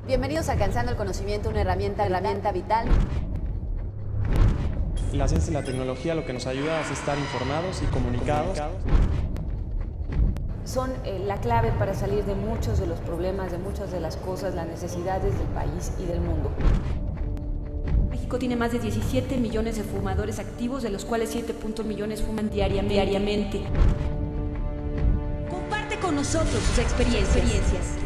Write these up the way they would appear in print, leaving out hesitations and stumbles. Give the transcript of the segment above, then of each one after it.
Bienvenidos a Alcanzando el Conocimiento, una herramienta vital. La ciencia y la tecnología lo que nos ayuda es estar informados y comunicados. Son la clave para salir de muchos de los problemas, de muchas de las cosas, las necesidades del país y del mundo. México tiene más de 17 millones de fumadores activos, de los cuales 7 millones fuman diariamente. Comparte con nosotros sus experiencias.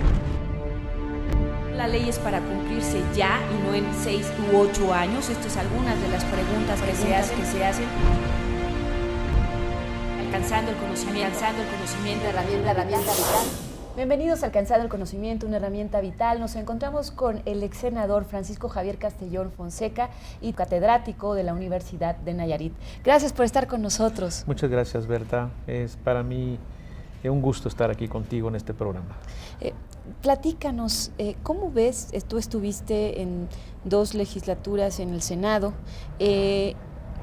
La ley es para cumplirse ya y no en 6 u 8 años. Estas son algunas de las preguntas que se hacen. Alcanzando el conocimiento, Herramienta vital. Bienvenidos a Alcanzando el Conocimiento, una herramienta vital. Nos encontramos con el ex senador Francisco Javier Castellón Fonseca y catedrático de la Universidad de Nayarit. Gracias por estar con nosotros. Muchas gracias, Berta. Es para mí un gusto estar aquí contigo en este programa. Platícanos, ¿cómo ves? Tú estuviste en 2 legislaturas en el Senado.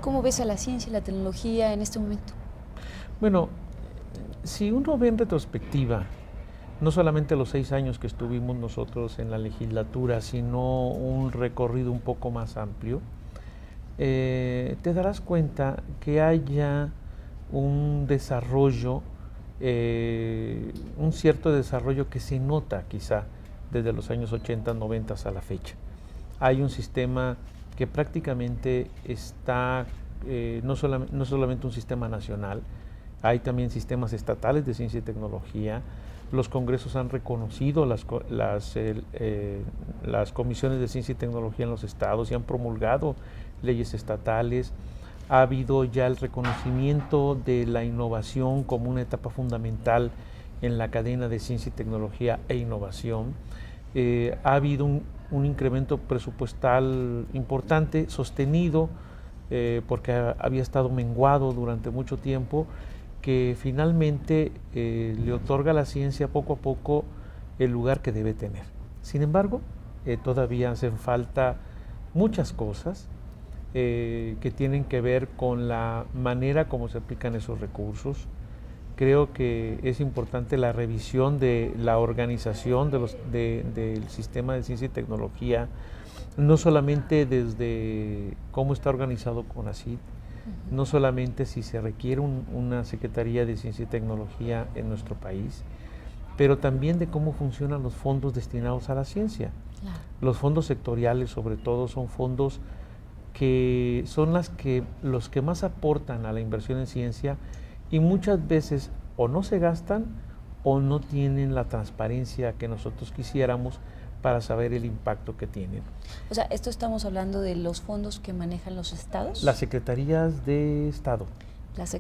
¿Cómo ves a la ciencia y la tecnología en este momento? Bueno, si uno ve en retrospectiva, no solamente los 6 años que estuvimos nosotros en la legislatura, sino un recorrido un poco más amplio, te darás cuenta que hay ya un desarrollo, un cierto desarrollo que se nota quizá desde los años 80, 90 a la fecha. Hay un sistema que prácticamente está, no solamente un sistema nacional, hay también sistemas estatales de ciencia y tecnología. Los congresos han reconocido las comisiones de ciencia y tecnología en los estados y han promulgado leyes estatales. Ha habido ya el reconocimiento de la innovación como una etapa fundamental en la cadena de ciencia y tecnología e innovación. Ha habido un incremento presupuestal importante, sostenido, porque había estado menguado durante mucho tiempo, que finalmente le otorga a la ciencia poco a poco el lugar que debe tener. Sin embargo, todavía hacen falta muchas cosas que tienen que ver con la manera como se aplican esos recursos. Creo que es importante la revisión de la organización del sistema de ciencia y tecnología, no solamente desde cómo está organizado CONACYT, no solamente si se requiere una Secretaría de Ciencia y Tecnología en nuestro país, pero también de cómo funcionan los fondos destinados a la ciencia. Claro. Los fondos sectoriales, sobre todo, son fondos que son los que más aportan a la inversión en ciencia y muchas veces o no se gastan o no tienen la transparencia que nosotros quisiéramos para saber el impacto que tienen. O sea, ¿esto estamos hablando de los fondos que manejan los estados? Las secretarías de Estado.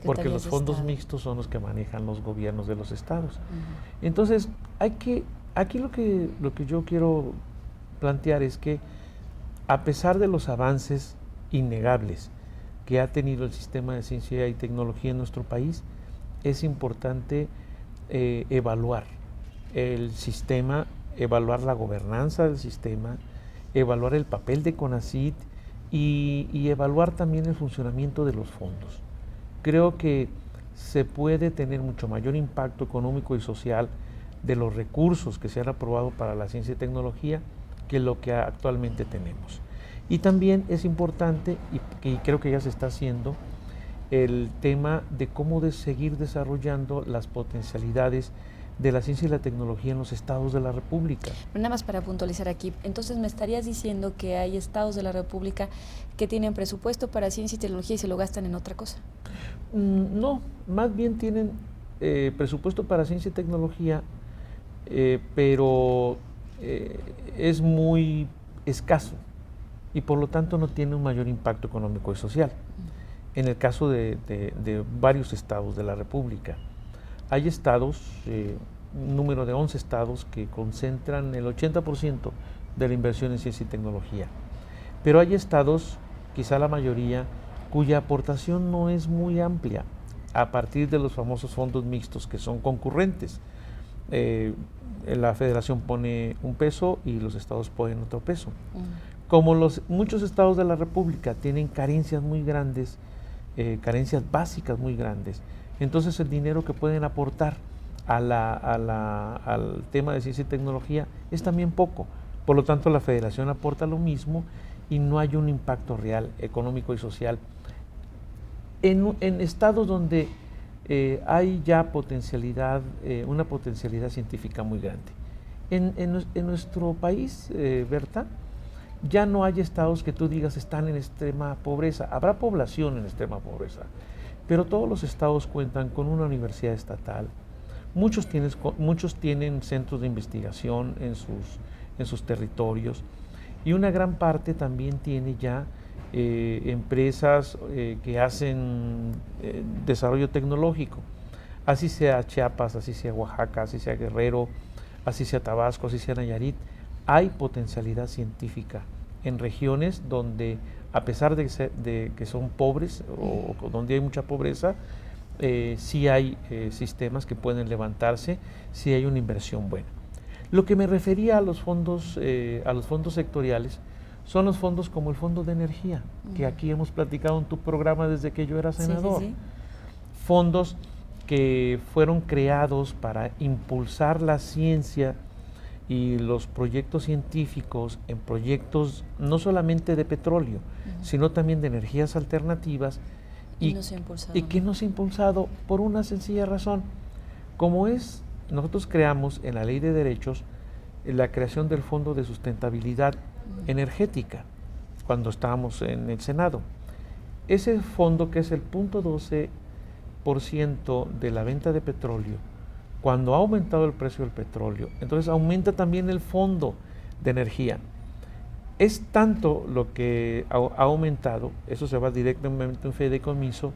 Porque los fondos Estado mixtos son los que manejan los gobiernos de los estados. Entonces, aquí lo que yo quiero plantear es que a pesar de los avances innegables que ha tenido el sistema de ciencia y tecnología en nuestro país, es importante evaluar el sistema, evaluar la gobernanza del sistema, evaluar el papel de CONACYT y evaluar también el funcionamiento de los fondos. Creo que se puede tener mucho mayor impacto económico y social de los recursos que se han aprobado para la ciencia y tecnología que lo que actualmente tenemos. Y también es importante, y creo que ya se está haciendo, el tema de cómo seguir desarrollando las potencialidades de la ciencia y la tecnología en los estados de la República. Nada más para puntualizar aquí, entonces me estarías diciendo que hay estados de la República que tienen presupuesto para ciencia y tecnología y se lo gastan en otra cosa. No, más bien tienen presupuesto para ciencia y tecnología, pero es muy escaso y por lo tanto no tiene un mayor impacto económico y social. En el caso de varios estados de la República, hay estados, un número de 11 estados que concentran el 80% de la inversión en ciencia y tecnología. Pero hay estados, quizá la mayoría, cuya aportación no es muy amplia, a partir de los famosos fondos mixtos que son concurrentes. La federación pone un peso y los estados ponen otro peso. Como muchos estados de la República tienen carencias muy grandes, carencias básicas muy grandes, entonces el dinero que pueden aportar al tema de ciencia y tecnología es también poco, Por lo tanto, la federación aporta lo mismo y no hay un impacto real, económico y social. En estados donde hay ya potencialidad, una potencialidad científica muy grande. En nuestro país, Berta, ya no hay estados que tú digas están en extrema pobreza. Habrá población en extrema pobreza, pero todos los estados cuentan con una universidad estatal. Muchos tienen centros de investigación en sus territorios, y una gran parte también tiene ya empresas que hacen desarrollo tecnológico, así sea Chiapas, así sea Oaxaca, así sea Guerrero, así sea Tabasco, así sea Nayarit. Hay potencialidad científica en regiones donde, a pesar de que son pobres o donde hay mucha pobreza, sí hay sistemas que pueden levantarse, sí hay una inversión buena. Lo que me refería a los fondos sectoriales son los fondos como el Fondo de Energía, que aquí hemos platicado en tu programa desde que yo era senador. Sí. Fondos que fueron creados para impulsar la ciencia y los proyectos científicos en proyectos no solamente de petróleo, sino también de energías alternativas, y que no se ha impulsado por una sencilla razón. Nosotros creamos en la Ley de Derechos la creación del Fondo de Sustentabilidad Energética cuando estábamos en el Senado. Ese fondo, que es el 0.12% de la venta de petróleo, cuando ha aumentado el precio del petróleo, entonces aumenta también el fondo de energía. Es tanto lo que ha aumentado, eso se va directamente en fideicomiso,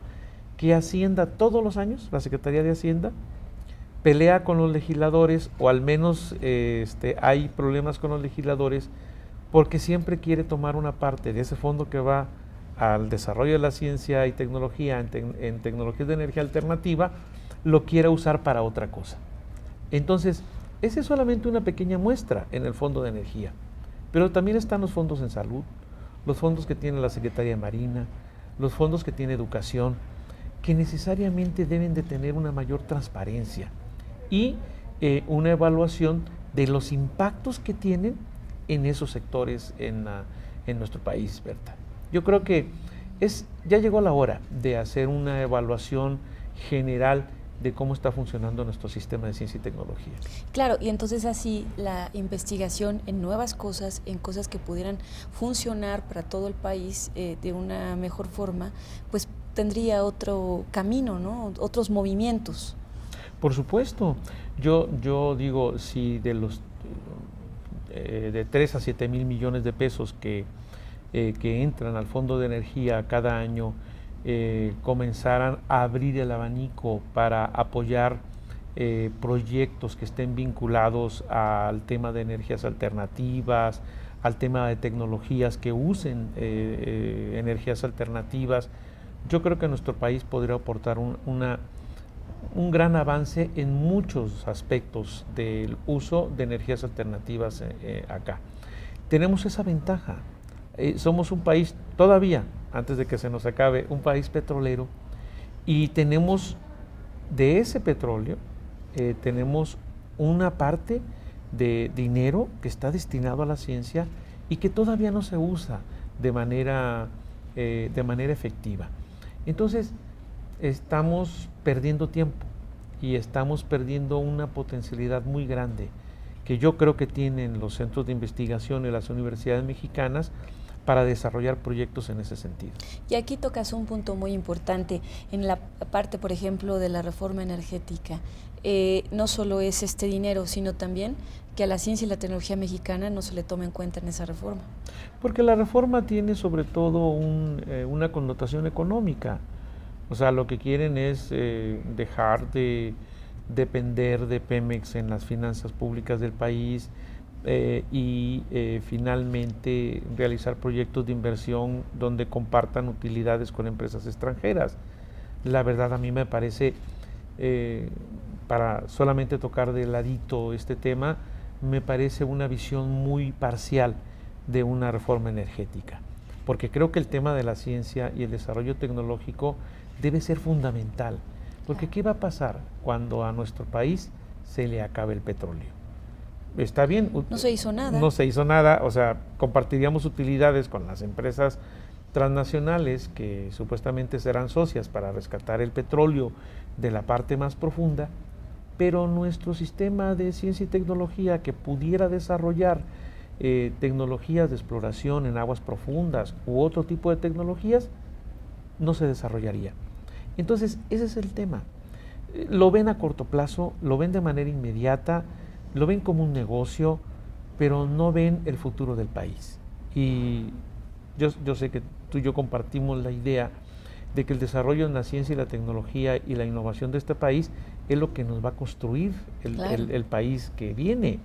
que Hacienda todos los años, la Secretaría de Hacienda, pelea con los legisladores, o al menos hay problemas con los legisladores, porque siempre quiere tomar una parte de ese fondo que va al desarrollo de la ciencia y tecnología en tecnologías de energía alternativa, lo quiera usar para otra cosa. Entonces, esa es solamente una pequeña muestra en el Fondo de Energía, pero también están los fondos en salud, los fondos que tiene la Secretaría de Marina, los fondos que tiene Educación, que necesariamente deben de tener una mayor transparencia y una evaluación de los impactos que tienen en esos sectores en nuestro país, Berta. Yo creo que ya llegó la hora de hacer una evaluación general de cómo está funcionando nuestro sistema de ciencia y tecnología. Claro, y entonces así la investigación en nuevas cosas, en cosas que pudieran funcionar para todo el país de una mejor forma, pues tendría otro camino, ¿no? Otros movimientos. Por supuesto. Yo digo, si de 3 a 7 mil millones de pesos que entran al Fondo de Energía cada año, comenzaran a abrir el abanico para apoyar proyectos que estén vinculados al tema de energías alternativas, al tema de tecnologías que usen energías alternativas, yo creo que nuestro país podría aportar un gran avance en muchos aspectos del uso de energías alternativas acá. Tenemos esa ventaja. Somos un país todavía, antes de que se nos acabe, un país petrolero, y tenemos de ese petróleo, tenemos una parte de dinero que está destinado a la ciencia y que todavía no se usa de manera efectiva. Entonces, estamos perdiendo tiempo y estamos perdiendo una potencialidad muy grande que yo creo que tienen los centros de investigación y las universidades mexicanas para desarrollar proyectos en ese sentido. Y aquí tocas un punto muy importante en la parte, por ejemplo, de la reforma energética. No solo es este dinero, sino también que a la ciencia y la tecnología mexicana no se le tome en cuenta en esa reforma. Porque la reforma tiene sobre todo una connotación económica. O sea, lo que quieren es dejar de depender de Pemex en las finanzas públicas del país, y finalmente realizar proyectos de inversión donde compartan utilidades con empresas extranjeras. La verdad, a mí me parece, para solamente tocar de ladito este tema, me parece una visión muy parcial de una reforma energética, porque creo que el tema de la ciencia y el desarrollo tecnológico debe ser fundamental, porque ¿qué va a pasar cuando a nuestro país se le acabe el petróleo? está bien. No se hizo nada. No se hizo nada, o sea, compartiríamos utilidades con las empresas transnacionales que supuestamente serán socias para rescatar el petróleo de la parte más profunda, pero nuestro sistema de ciencia y tecnología que pudiera desarrollar tecnologías de exploración en aguas profundas u otro tipo de tecnologías, no se desarrollaría. Entonces, ese es el tema. Lo ven a corto plazo, lo ven de manera inmediata, lo ven como un negocio, pero no ven el futuro del país. Y yo sé que tú y yo compartimos la idea de que el desarrollo en la ciencia y la tecnología y la innovación de este país es lo que nos va a construir el país que viene.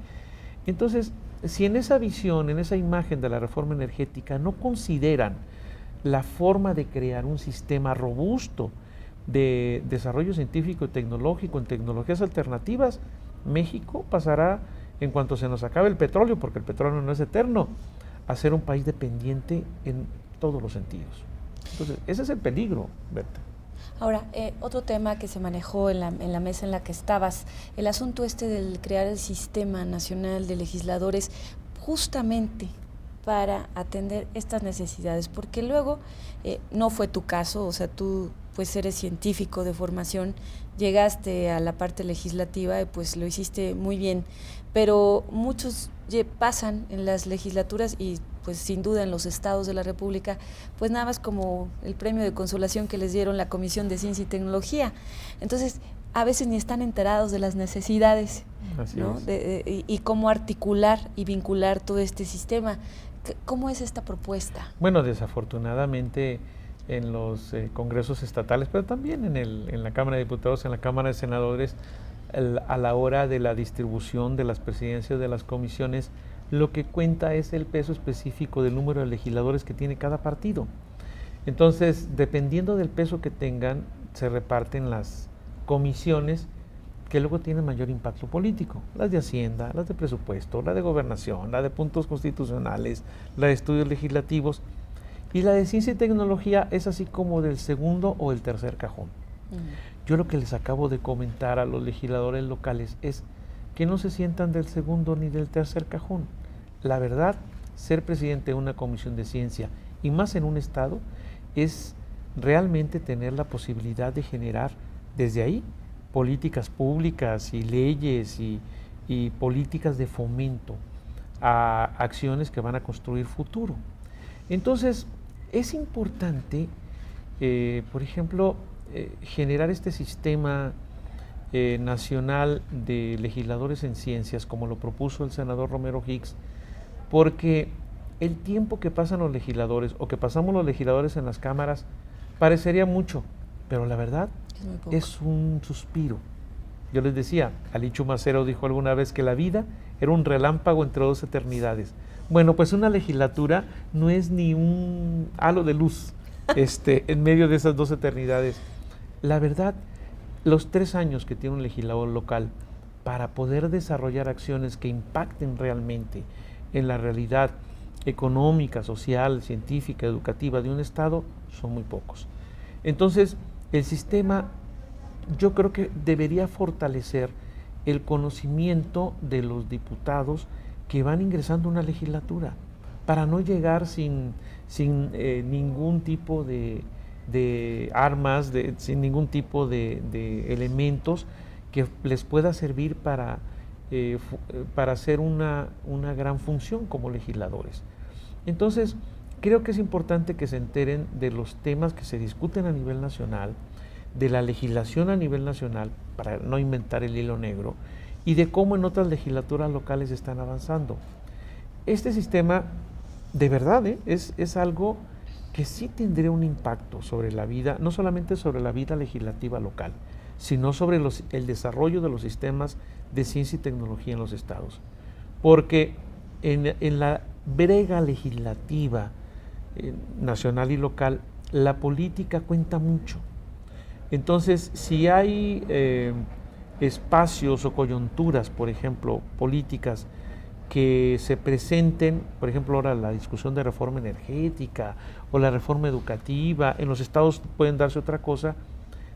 Entonces, si en esa visión, en esa imagen de la reforma energética no consideran la forma de crear un sistema robusto de desarrollo científico y tecnológico en tecnologías alternativas, México pasará, en cuanto se nos acabe el petróleo, porque el petróleo no es eterno, a ser un país dependiente en todos los sentidos. Entonces, ese es el peligro, Berta. Ahora, otro tema que se manejó en la mesa en la que estabas, el asunto del crear el Sistema Nacional de Legisladores justamente para atender estas necesidades, porque luego no fue tu caso, o sea, tú pues eres científico de formación, llegaste a la parte legislativa y pues lo hiciste muy bien, pero muchos pasan en las legislaturas y pues sin duda en los estados de la República, pues nada más como el premio de consolación que les dieron la Comisión de Ciencia y Tecnología. Entonces, a veces ni están enterados de las necesidades, ¿no? Y cómo articular y vincular todo este sistema. ¿Cómo es esta propuesta? Bueno, desafortunadamente en los congresos estatales, pero también en la Cámara de Diputados, en la Cámara de Senadores, a la hora de la distribución de las presidencias de las comisiones, lo que cuenta es el peso específico del número de legisladores que tiene cada partido. Entonces, dependiendo del peso que tengan, se reparten las comisiones que luego tienen mayor impacto político. Las de Hacienda, las de Presupuesto, la de Gobernación, la de Puntos Constitucionales, la de Estudios Legislativos. Y la de Ciencia y Tecnología es así como del segundo o el tercer cajón. Yo lo que les acabo de comentar a los legisladores locales es que no se sientan del segundo ni del tercer cajón. La verdad, ser presidente de una comisión de ciencia, y más en un estado, es realmente tener la posibilidad de generar desde ahí políticas públicas y leyes y políticas de fomento a acciones que van a construir futuro. Entonces, es importante, por ejemplo, generar este sistema nacional de legisladores en ciencias, como lo propuso el senador Romero Hicks, porque el tiempo que pasan los legisladores o que pasamos los legisladores en las cámaras parecería mucho, pero la verdad es un suspiro. Yo les decía, Alichu Macero dijo alguna vez que la vida era un relámpago entre dos eternidades. Bueno, pues una legislatura no es ni un halo de luz en medio de esas dos eternidades. La verdad, los 3 años que tiene un legislador local para poder desarrollar acciones que impacten realmente en la realidad económica, social, científica, educativa de un estado son muy pocos. Entonces, el sistema yo creo que debería fortalecer el conocimiento de los diputados que van ingresando a una legislatura para no llegar sin ningún tipo de armas, sin ningún tipo de elementos que les pueda servir para hacer una gran función como legisladores. Entonces, creo que es importante que se enteren de los temas que se discuten a nivel nacional, de la legislación a nivel nacional, para no inventar el hilo negro, y de cómo en otras legislaturas locales están avanzando. Este sistema, de verdad, es algo que sí tendría un impacto sobre la vida, no solamente sobre la vida legislativa local, sino sobre el desarrollo de los sistemas de ciencia y tecnología en los estados. Porque en la brega legislativa nacional y local, la política cuenta mucho. Entonces, si hay espacios o coyunturas, por ejemplo, políticas que se presenten, por ejemplo, ahora la discusión de reforma energética o la reforma educativa, en los estados pueden darse otra cosa,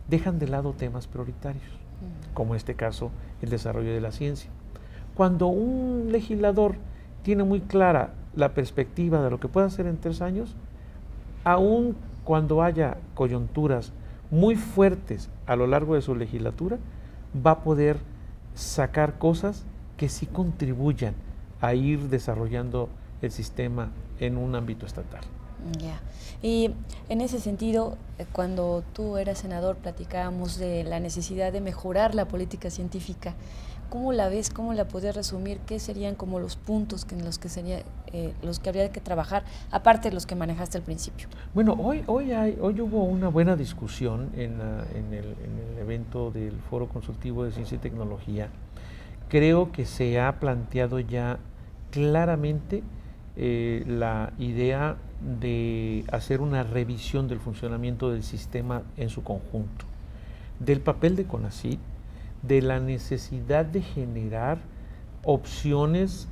dejan de lado temas prioritarios, como en este caso el desarrollo de la ciencia. cuando un legislador tiene muy clara la perspectiva de lo que puede hacer en 3 años, aun cuando haya coyunturas muy fuertes a lo largo de su legislatura, va a poder sacar cosas que sí contribuyan a ir desarrollando el sistema en un ámbito estatal. Ya. Y en ese sentido, cuando tú eras senador, platicábamos de la necesidad de mejorar la política científica. ¿Cómo la ves? ¿Cómo la podrías resumir? ¿Qué serían como los puntos en los que sería, los que habría que trabajar, aparte de los que manejaste al principio? Bueno, hoy hubo una buena discusión en el evento del Foro Consultivo de Ciencia y Tecnología. Creo que se ha planteado ya claramente la idea de hacer una revisión del funcionamiento del sistema en su conjunto, del papel de CONACYT, de la necesidad de generar opciones,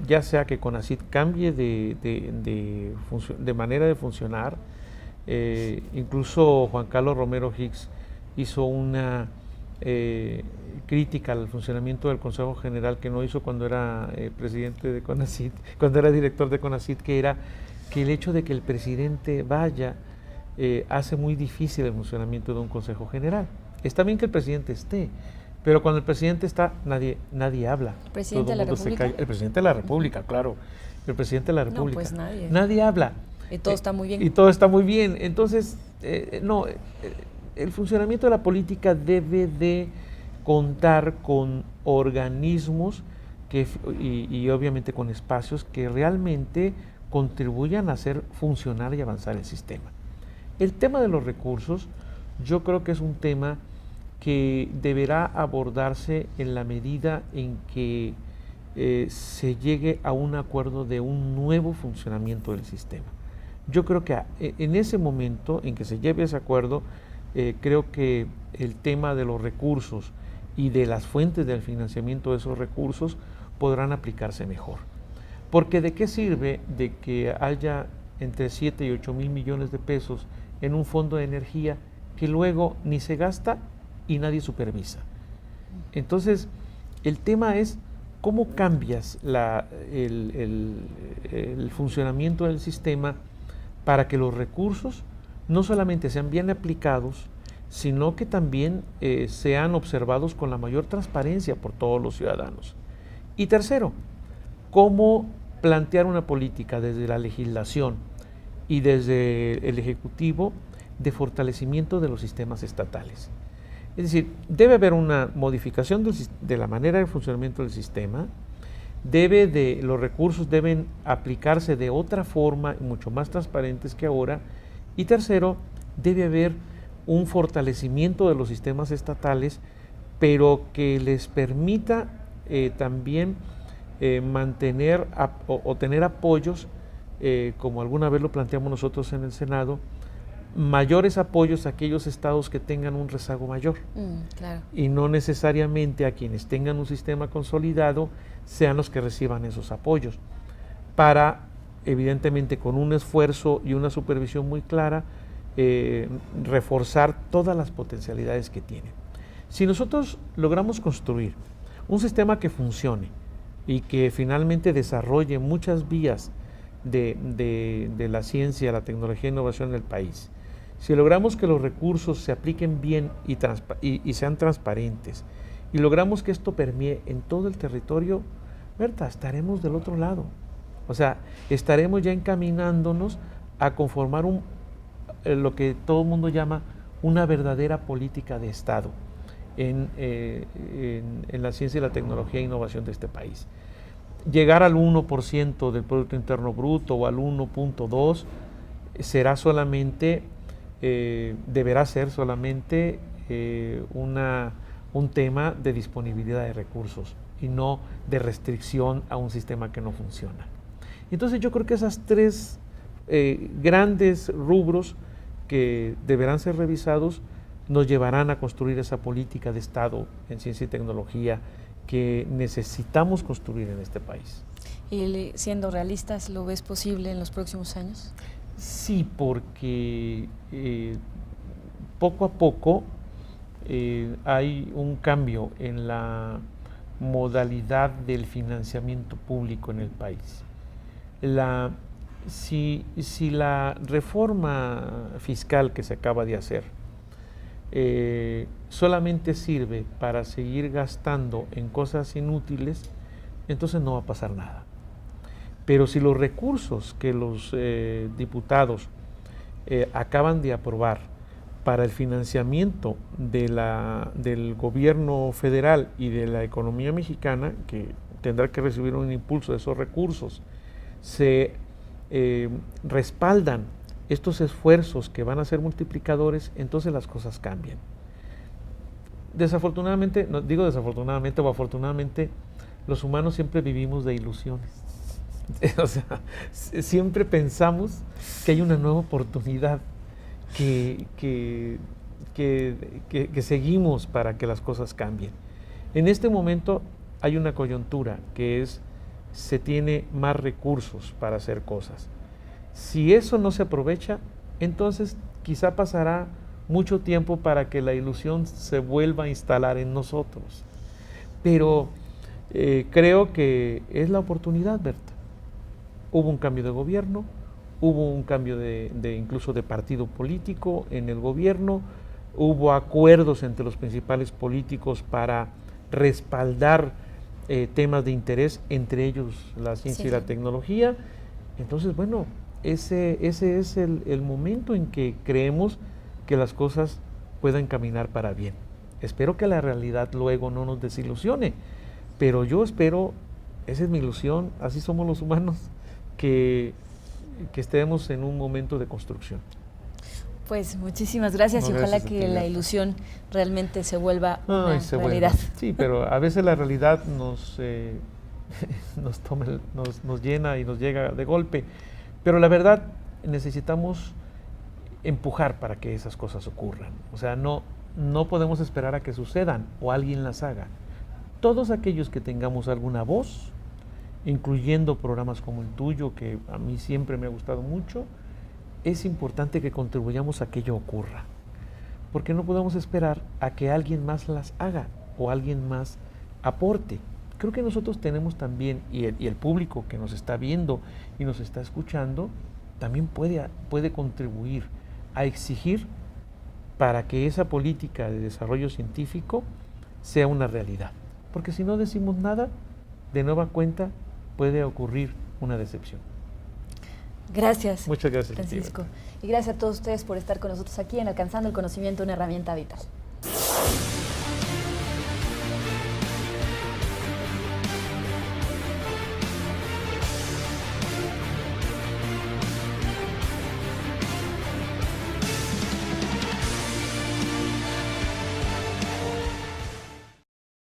ya sea que CONACYT cambie de manera de funcionar. Incluso Juan Carlos Romero Hicks hizo una crítica al funcionamiento del Consejo General que no hizo cuando era presidente de CONACYT, cuando era director de CONACYT, que era que el hecho de que el presidente vaya hace muy difícil el funcionamiento de un Consejo General. Está bien que el presidente esté, pero cuando el presidente está, nadie habla. ¿El presidente de la República? El presidente de la República, claro. El presidente de la República. No, pues nadie. Nadie habla. Y todo está muy bien. Y todo está muy bien. Entonces, el funcionamiento de la política debe de contar con organismos y obviamente con espacios que realmente contribuyan a hacer funcionar y avanzar el sistema. El tema de los recursos, yo creo que es un tema que deberá abordarse en la medida en que se llegue a un acuerdo de un nuevo funcionamiento del sistema. Yo creo que en ese momento en que se lleve ese acuerdo, creo que el tema de los recursos y de las fuentes del financiamiento de esos recursos podrán aplicarse mejor. Porque ¿de qué sirve de que haya entre 7 y 8 mil millones de pesos en un fondo de energía que luego ni se gasta y nadie supervisa? Entonces, el tema es cómo cambias el funcionamiento del sistema para que los recursos no solamente sean bien aplicados, sino que también sean observados con la mayor transparencia por todos los ciudadanos. Y tercero, cómo plantear una política desde la legislación y desde el Ejecutivo de fortalecimiento de los sistemas estatales. Es decir, debe haber una modificación de la manera de funcionamiento del sistema, los recursos deben aplicarse de otra forma, mucho más transparentes que ahora, y tercero, debe haber un fortalecimiento de los sistemas estatales, pero que les permita también mantener o tener apoyos, como alguna vez lo planteamos nosotros en el Senado, mayores apoyos a aquellos estados que tengan un rezago mayor. Claro. Y no necesariamente a quienes tengan un sistema consolidado sean los que reciban esos apoyos, para, evidentemente, con un esfuerzo y una supervisión muy clara, reforzar todas las potencialidades que tienen. Si nosotros logramos construir un sistema que funcione y que finalmente desarrolle muchas vías de la ciencia, la tecnología e innovación en el país, si logramos que los recursos se apliquen bien y sean transparentes, y logramos que esto permee en todo el territorio, Berta, estaremos del otro lado. O sea, estaremos ya encaminándonos a conformar lo que todo el mundo llama una verdadera política de Estado en la ciencia y la tecnología e innovación de este país. Llegar al 1% del Producto Interno Bruto o al 1.2 será solamente, deberá ser solamente un tema de disponibilidad de recursos y no de restricción a un sistema que no funciona. Entonces yo creo que esas tres grandes rubros que deberán ser revisados nos llevarán a construir esa política de Estado en ciencia y tecnología que necesitamos construir en este país. ¿Y siendo realistas, lo ves posible en los próximos años? Sí, porque poco a poco hay un cambio en la modalidad del financiamiento público en el país. Si la reforma fiscal que se acaba de hacer solamente sirve para seguir gastando en cosas inútiles, entonces no va a pasar nada. Pero si los recursos que los diputados acaban de aprobar para el financiamiento del gobierno federal y de la economía mexicana, que tendrá que recibir un impulso de esos recursos, se respaldan estos esfuerzos que van a ser multiplicadores, entonces las cosas cambian. Desafortunadamente, no digo desafortunadamente o afortunadamente, los humanos siempre vivimos de ilusiones. O sea, siempre pensamos que hay una nueva oportunidad, que seguimos para que las cosas cambien. En este momento hay una coyuntura que es, se tiene más recursos para hacer cosas. Si eso no se aprovecha, entonces quizá pasará mucho tiempo para que la ilusión se vuelva a instalar en nosotros. Pero creo que es la oportunidad, Berta. Hubo un cambio de gobierno, hubo un cambio incluso de partido político en el gobierno, hubo acuerdos entre los principales políticos para respaldar temas de interés, entre ellos la ciencia y la tecnología. Entonces, bueno, ese es el momento en que creemos que las cosas puedan caminar para bien. Espero que la realidad luego no nos desilusione, pero yo espero, esa es mi ilusión, así somos los humanos, que estemos en un momento de construcción. Pues muchísimas gracias, y ojalá que la ilusión realmente se vuelva una realidad. Sí, pero a veces la realidad nos llena y nos llega de golpe, pero la verdad necesitamos empujar para que esas cosas ocurran. O sea, no podemos esperar a que sucedan o alguien las haga. Todos aquellos que tengamos alguna voz, incluyendo programas como el tuyo, que a mí siempre me ha gustado mucho, es importante que contribuyamos a que ello ocurra, porque no podemos esperar a que alguien más las haga o alguien más aporte. Creo que nosotros tenemos también, y el público que nos está viendo y nos está escuchando, también puede contribuir a exigir para que esa política de desarrollo científico sea una realidad. Porque si no decimos nada, de nueva cuenta puede ocurrir una decepción. Gracias. Muchas gracias, Francisco. Y gracias a todos ustedes por estar con nosotros aquí en Alcanzando el Conocimiento, una herramienta vital.